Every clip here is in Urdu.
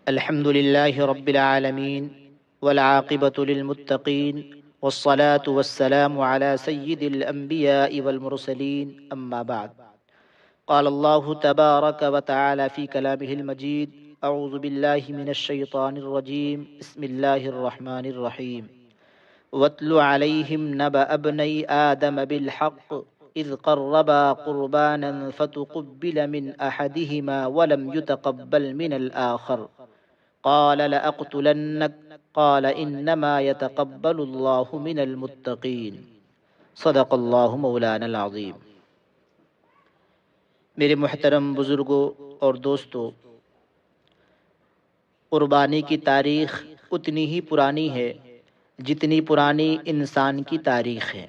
الحمد لله رب العالمين والعاقبة للمتقين والصلاة والسلام على سيد الأنبياء والمرسلين أما بعد. قال الله تبارك وتعالى في كلامه المجيد: أعوذ بالله من الشيطان الرجيم، بسم الله الرحمن الرحيم. واتل عليهم نبأ ابني آدم بالحق إذ قربا قربانا فتقبل من أحدهما ولم يتقبل من الآخر قال لأقتلنك قال إنما يتقبل الله من المتقين. صدق اللہ مولانا العظیم. میرے محترم بزرگوں اور دوستو، قربانی کی تاریخ اتنی ہی پرانی ہے جتنی پرانی انسان کی تاریخ ہے.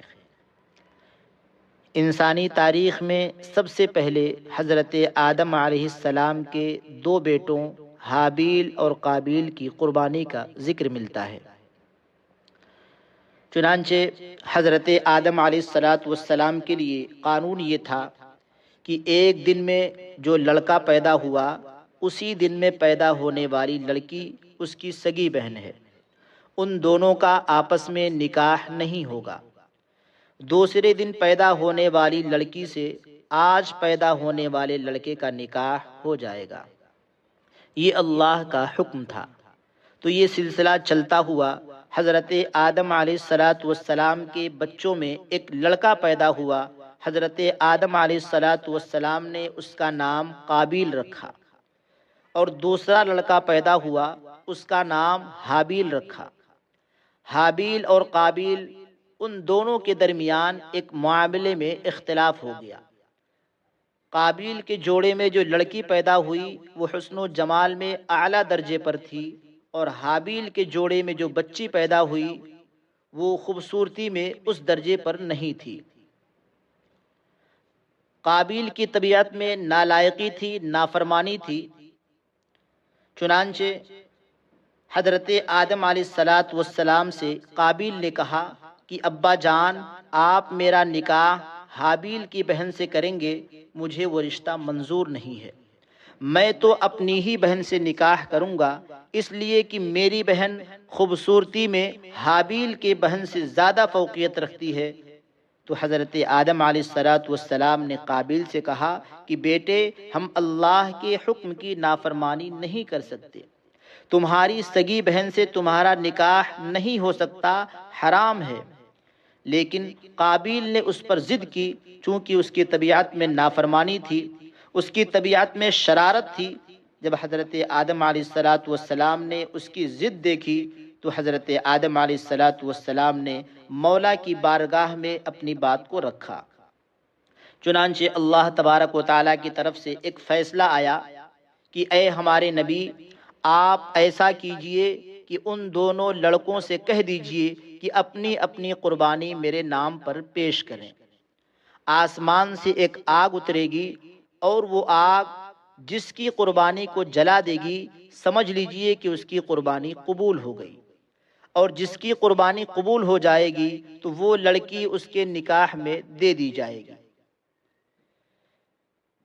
انسانی تاریخ میں سب سے پہلے حضرت آدم علیہ السلام کے دو بیٹوں حابیل اور قابیل کی قربانی کا ذکر ملتا ہے. چنانچہ حضرت آدم علیہ السلام کے لیے قانون یہ تھا کہ ایک دن میں جو لڑکا پیدا ہوا اسی دن میں پیدا ہونے والی لڑکی اس کی سگی بہن ہے، ان دونوں کا آپس میں نکاح نہیں ہوگا. دوسرے دن پیدا ہونے والی لڑکی سے آج پیدا ہونے والے لڑکے کا نکاح ہو جائے گا. یہ اللہ کا حکم تھا. تو یہ سلسلہ چلتا ہوا حضرت آدم علیہ السلام کے بچوں میں ایک لڑکا پیدا ہوا. حضرت آدم علیہ السلام نے اس کا نام قابیل رکھا، اور دوسرا لڑکا پیدا ہوا، اس کا نام حابیل رکھا. حابیل اور قابیل ان دونوں کے درمیان ایک معاملے میں اختلاف ہو گیا. قابیل کے جوڑے میں جو لڑکی پیدا ہوئی وہ حسن و جمال میں اعلیٰ درجے پر تھی، اور حابیل کے جوڑے میں جو بچی پیدا ہوئی وہ خوبصورتی میں اس درجے پر نہیں تھی. قابیل کی طبیعت میں نالائقی تھی، نافرمانی تھی. چنانچہ حضرت آدم علیہ السلام سے قابیل نے کہا کہ ابا جان، آپ میرا نکاح حابیل کی بہن سے کریں گے، مجھے وہ رشتہ منظور نہیں ہے. میں تو اپنی ہی بہن سے نکاح کروں گا، اس لیے کہ میری بہن خوبصورتی میں حابیل کے بہن سے زیادہ فوقیت رکھتی ہے. تو حضرت آدم علیہ السلام نے قابیل سے کہا کہ بیٹے، ہم اللہ کے حکم کی نافرمانی نہیں کر سکتے. تمہاری سگی بہن سے تمہارا نکاح نہیں ہو سکتا، حرام ہے. لیکن قابیل نے اس پر ضد کی، چونکہ اس کی طبیعت میں نافرمانی تھی، اس کی طبیعت میں شرارت تھی. جب حضرت آدم علیہ السلام نے اس کی ضد دیکھی تو حضرت آدم علیہ السلام نے مولا کی بارگاہ میں اپنی بات کو رکھا. چنانچہ اللہ تبارک و تعالیٰ کی طرف سے ایک فیصلہ آیا کہ اے ہمارے نبی، آپ ایسا کیجئے کہ ان دونوں لڑکوں سے کہہ دیجئے کہ اپنی اپنی قربانی میرے نام پر پیش کریں. آسمان سے ایک آگ اترے گی، اور وہ آگ جس کی قربانی کو جلا دے گی، سمجھ لیجئے کہ اس کی قربانی قبول ہو گئی. اور جس کی قربانی قبول ہو جائے گی تو وہ لڑکی اس کے نکاح میں دے دی جائے گی.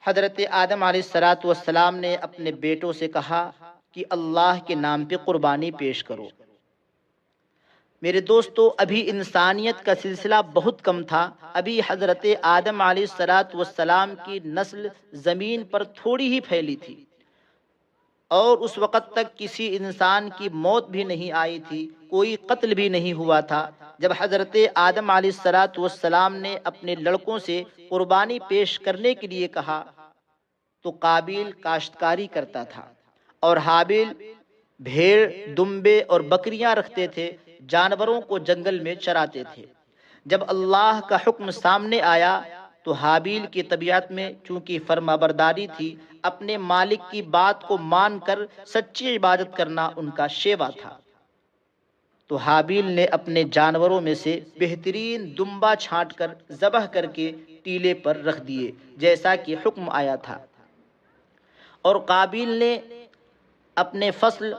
حضرت آدم علیہ السلام نے اپنے بیٹوں سے کہا کہ اللہ کے نام پہ قربانی پیش کرو. میرے دوستو، ابھی انسانیت کا سلسلہ بہت کم تھا. ابھی حضرت آدم علیہ السلام کی نسل زمین پر تھوڑی ہی پھیلی تھی، اور اس وقت تک کسی انسان کی موت بھی نہیں آئی تھی، کوئی قتل بھی نہیں ہوا تھا. جب حضرت آدم علیہ السلام نے اپنے لڑکوں سے قربانی پیش کرنے کے لیے کہا تو قابیل کاشتکاری کرتا تھا، اور حابیل بھیڑ، دمبے اور بکریاں رکھتے تھے، جانوروں کو جنگل میں چراتے تھے. جب اللہ کا حکم سامنے آیا تو حابیل کی طبیعت میں چونکہ فرما برداری تھی، اپنے مالک کی بات کو مان کر سچی عبادت کرنا ان کا شیوا تھا. تو حابیل نے اپنے جانوروں میں سے بہترین دمبا چھانٹ کر ذبح کر کے ٹیلے پر رکھ دیے جیسا کہ حکم آیا تھا. اور قابیل نے اپنے فصل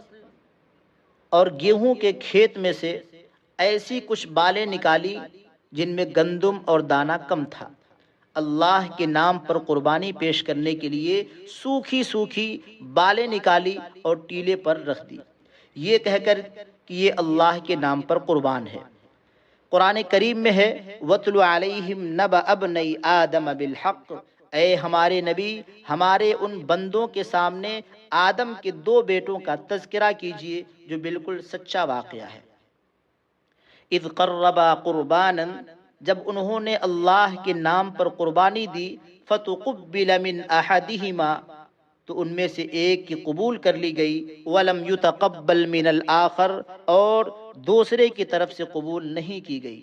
اور گیہوں کے کھیت میں سے ایسی کچھ بالیں نکالی جن میں گندم اور دانہ کم تھا. اللہ کے نام پر قربانی پیش کرنے کے لیے سوکھی سوکھی بالیں نکالی اور ٹیلے پر رکھ دی، یہ کہہ کر کہ یہ اللہ کے نام پر قربان ہے۔ قرآن کریم میں ہے وَاتْلُ عَلَيْهِمْ نَبَأَ ابْنَيْ آدَمَ بِالْحَقِّ، اے ہمارے نبی ہمارے ان بندوں کے سامنے آدم کے دو بیٹوں کا تذکرہ کیجئے جو بالکل سچا واقعہ ہے۔ اذ قربا قربانا، جب انہوں نے اللہ کے نام پر قربانی دی، فتقبل من احدہما، تو ان میں سے ایک کی قبول کر لی گئی، ولم یتقبل من الآخر، اور دوسرے کی طرف سے قبول نہیں کی گئی۔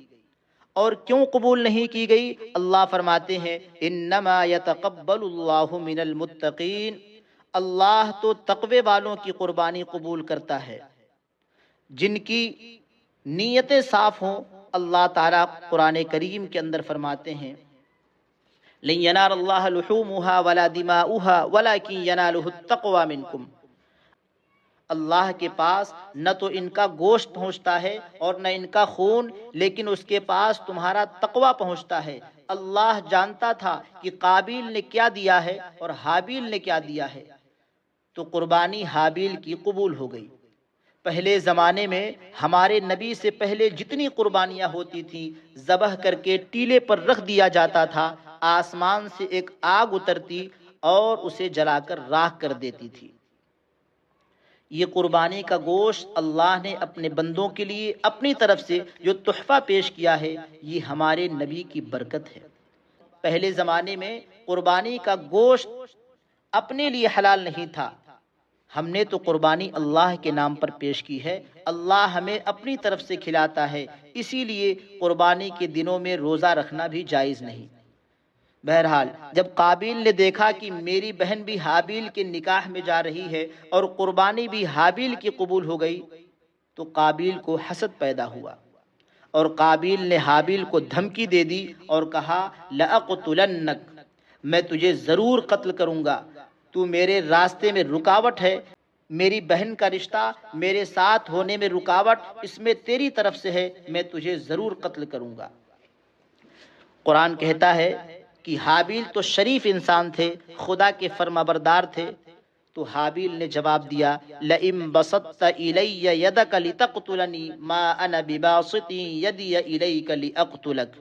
اور کیوں قبول نہیں کی گئی؟ اللہ فرماتے ہیں انما یتقبل اللہ من المتقین، اللہ تو تقوی والوں کی قربانی قبول کرتا ہے، جن کی نیتیں صاف ہوں۔ اللہ تعالیٰ قرآن کریم کے اندر فرماتے ہیں لن ینال اللہ لحومها ولا دماؤها ولکن ینالہ التقوی منکم، اللہ کے پاس نہ تو ان کا گوشت پہنچتا ہے اور نہ ان کا خون، لیکن اس کے پاس تمہارا تقوی پہنچتا ہے۔ اللہ جانتا تھا کہ قابیل نے کیا دیا ہے اور حابیل نے کیا دیا ہے، تو قربانی حابیل کی قبول ہو گئی۔ پہلے زمانے میں ہمارے نبی سے پہلے جتنی قربانیاں ہوتی تھیں، ذبح کر کے ٹیلے پر رکھ دیا جاتا تھا، آسمان سے ایک آگ اترتی اور اسے جلا کر راکھ کر دیتی تھی۔ یہ قربانی کا گوشت اللہ نے اپنے بندوں کے لیے اپنی طرف سے جو تحفہ پیش کیا ہے، یہ ہمارے نبی کی برکت ہے۔ پہلے زمانے میں قربانی کا گوشت اپنے لیے حلال نہیں تھا، ہم نے تو قربانی اللہ کے نام پر پیش کی ہے، اللہ ہمیں اپنی طرف سے کھلاتا ہے، اسی لیے قربانی کے دنوں میں روزہ رکھنا بھی جائز نہیں۔ بہرحال جب قابیل نے دیکھا کہ میری بہن بھی حابیل کے نکاح میں جا رہی ہے اور قربانی بھی حابیل کی قبول ہو گئی، تو قابیل کو حسد پیدا ہوا، اور قابیل نے حابیل کو دھمکی دے دی اور کہا لَأَقْتُلَنَّكَ، میں تجھے ضرور قتل کروں گا، تو میرے راستے میں رکاوٹ ہے، میری بہن کا رشتہ میرے ساتھ ہونے میں رکاوٹ اس میں تیری طرف سے ہے، میں تجھے ضرور قتل کروں گا۔ قرآن کہتا ہے کہ حابیل تو شریف انسان تھے، خدا کے فرمانبردار تھے، تو حابیل نے جواب دیا لئن بسطت الی یدک لتقتلنی ما انا بباسط یدی الیک لاقتلک،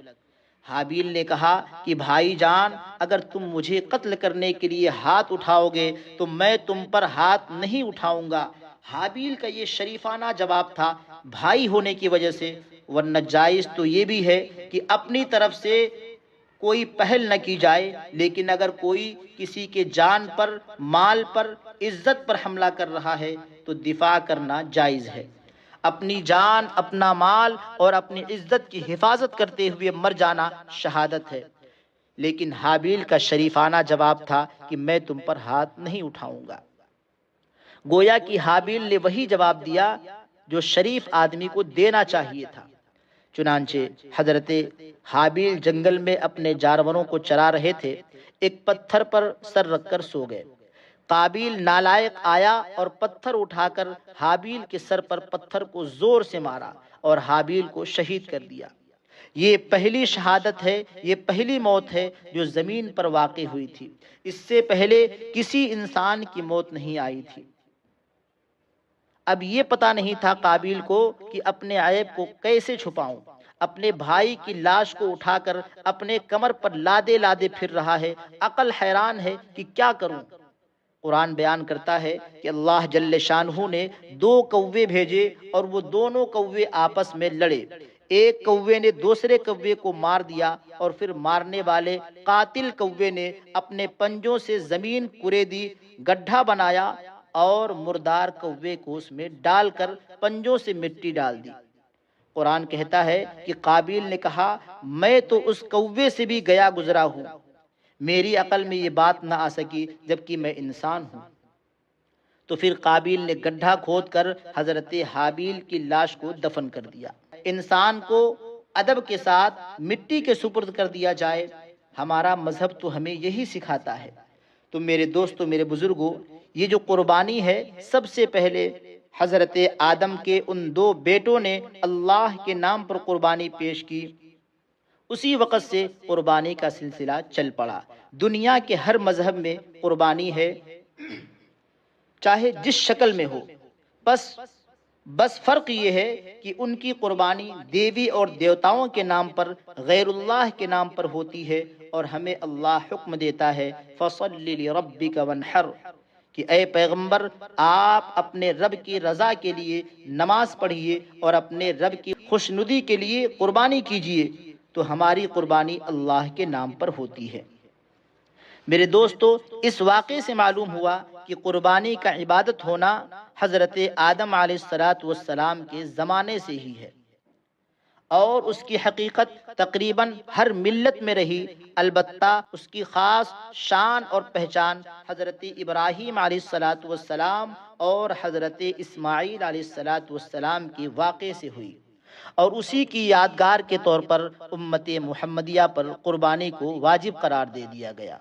حابیل نے کہا کہ بھائی جان اگر تم مجھے قتل کرنے کے لیے ہاتھ اٹھاؤ گے تو میں تم پر ہاتھ نہیں اٹھاؤں گا۔ حابیل کا یہ شریفانہ جواب تھا بھائی ہونے کی وجہ سے، ورنہ جائز تو یہ بھی ہے کہ اپنی طرف سے کوئی پہل نہ کی جائے، لیکن اگر کوئی کسی کے جان پر، مال پر، عزت پر حملہ کر رہا ہے تو دفاع کرنا جائز ہے۔ اپنی جان، اپنا مال اور اپنی عزت کی حفاظت کرتے ہوئے مر جانا شہادت ہے، لیکن حابیل کا شریفانہ جواب تھا کہ میں تم پر ہاتھ نہیں اٹھاؤں گا۔ گویا کہ حابیل نے وہی جواب دیا جو شریف آدمی کو دینا چاہیے تھا۔ چنانچہ حضرت حابیل جنگل میں اپنے جانوروں کو چرا رہے تھے، ایک پتھر پر سر رکھ کر سو گئے۔ قابیل نالائق آیا اور پتھر اٹھا کر حابیل کے سر پر پتھر کو زور سے مارا اور حابیل کو شہید کر دیا۔ یہ پہلی شہادت ہے، یہ پہلی موت ہے جو زمین پر واقع ہوئی تھی، اس سے پہلے کسی انسان کی موت نہیں آئی تھی۔ اب یہ پتہ نہیں تھا قابیل کو کہ اپنے عیب کو کیسے چھپاؤں، اپنے بھائی کی لاش کو اٹھا کر اپنے کمر پر لادے لادے پھر رہا ہے، عقل حیران ہے کہ کیا کروں۔ قرآن بیان کرتا ہے کہ اللہ جل شانہ نے دو کوے بھیجے اور وہ دونوں کوے آپس میں لڑے، ایک کوے نے دوسرے کوے کو مار دیا اور پھر مارنے والے قاتل کوے نے اپنے پنجوں سے زمین کریدی، گڈھا بنایا اور مردار کوے کو اس میں ڈال کر پنجوں سے مٹی ڈال دی۔ قرآن کہتا ہے کہ قابیل نے کہا میں تو اس کوے سے بھی گیا گزرا ہوں، میری عقل میں یہ بات نہ آ سکی جبکہ میں انسان ہوں۔ تو پھر قابیل نے گڈھا کھود کر حضرت حابیل کی لاش کو دفن کر دیا۔ انسان کو ادب کے ساتھ مٹی کے سپرد کر دیا جائے، ہمارا مذہب تو ہمیں یہی سکھاتا ہے۔ تو میرے دوستو، میرے بزرگوں، یہ جو قربانی ہے سب سے پہلے حضرت آدم کے ان دو بیٹوں نے اللہ کے نام پر قربانی پیش کی، اسی وقت سے قربانی کا سلسلہ چل پڑا۔ دنیا کے ہر مذہب میں قربانی ہے، چاہے جس شکل میں ہو، بس فرق یہ ہے کہ ان کی قربانی دیوی اور دیوتاؤں کے نام پر، غیر اللہ کے نام پر ہوتی ہے، اور ہمیں اللہ حکم دیتا ہے فَصَلِّ لِرَبِّكَ وَانْحَرْ، کہ اے پیغمبر آپ اپنے رب کی رضا کے لیے نماز پڑھیے اور اپنے رب کی خوشنودی کے لیے قربانی کیجیے۔ تو ہماری قربانی اللہ کے نام پر ہوتی ہے۔ میرے دوستو، اس واقعے سے معلوم ہوا کہ قربانی کا عبادت ہونا حضرت آدم علیہ السلام کے زمانے سے ہی ہے، اور اس کی حقیقت تقریباً ہر ملت میں رہی، البتہ اس کی خاص شان اور پہچان حضرت ابراہیم علیہ السلام اور حضرت اسماعیل علیہ السلام کے واقعے سے ہوئی، اور اسی کی یادگار کے طور پر امت محمدیہ پر قربانی کو واجب قرار دے دیا گیا۔